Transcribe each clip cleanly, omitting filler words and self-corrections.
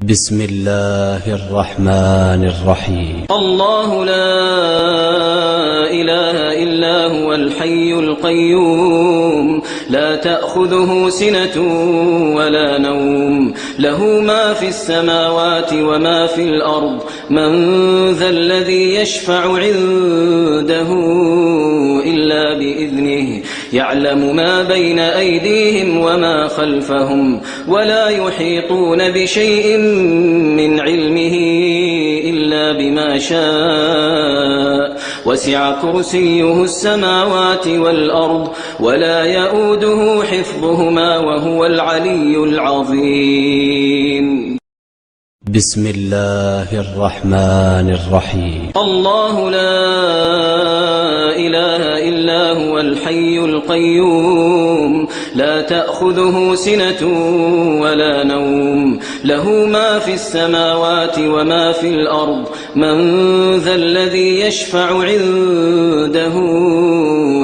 بسم الله الرحمن الرحيم. الله لا إله إلا هو الحي القيوم لا تأخذه سنة ولا نوم له ما في السماوات وما في الأرض من ذا الذي يشفع عنده إلا بإذنه يعلم ما بين أيديهم وما خلفهم ولا يحيطون بشيء من علمه إلا بما شاء وسع كرسيه السماوات والأرض ولا يؤوده حفظهما وهو العلي العظيم. بسم الله الرحمن الرحيم. الله لا إله إلا هو الحي القيوم لا تأخذه سنة ولا نوم له ما في السماوات وما في الأرض من ذا الذي يشفع عنده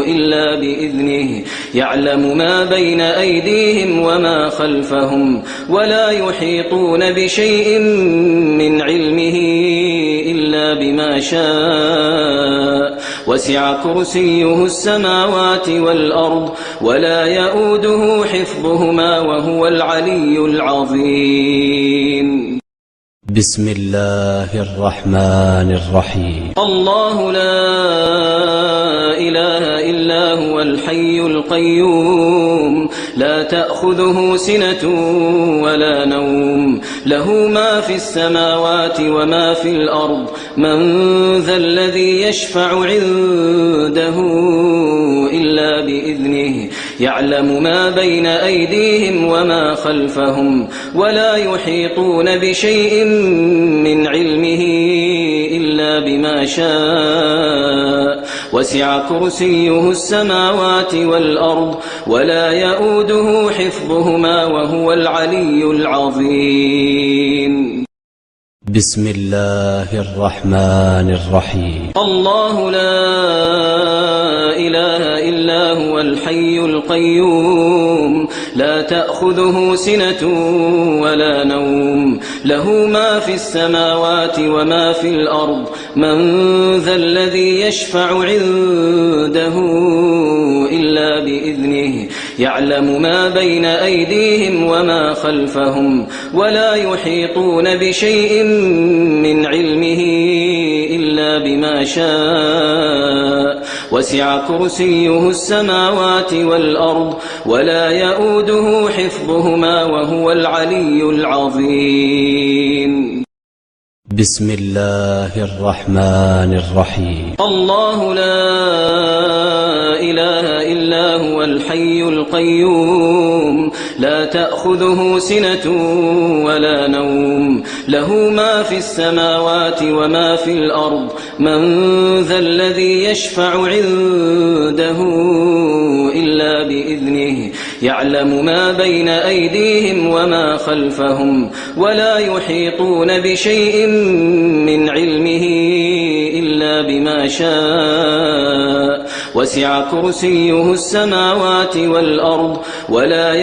إلا بإذنه يعلم ما بين أيديهم وما خلفهم ولا يحيطون بشيء من علمه إلا بما شاء وسع كرسيه السماوات والأرض ولا يؤوده حفظهما وهو العلي العظيم. بسم الله الرحمن الرحيم. الله لا إله إلا هو الحي القيوم لا تأخذه سنة ولا نوم له ما في السماوات وما في الأرض من ذا الذي يشفع عنده إلا بإذنه يعلم ما بين أيديهم وما خلفهم ولا يحيطون بشيء من علمه إلا بما شاء وسع كرسيه السماوات والأرض ولا يؤوده حفظهما وهو العلي العظيم. بسم الله الرحمن الرحيم. الله لا إله إلا هو الحي القيوم لا تأخذه سنة ولا نوم له ما في السماوات وما في الأرض من ذا الذي يشفع عنده إلا بإذنه يعلم ما بين أيديهم وما خلفهم ولا يحيطون بشيء من علمه إلا بما شاء وسع كرسيه السماوات والأرض ولا يؤوده حفظهما وهو العلي العظيم. بسم الله الرحمن الرحيم. الله لا إله إلا هو الحي القيوم لا تأخذه سنة ولا نوم له ما في السماوات وما في الأرض من ذا الذي يشفع عنده إلا بإذنه يعلم ما بين أيديهم وما خلفهم ولا يحيطون بشيء من علمه إلا بما شاء وسع كرسيه السماوات والأرض ولا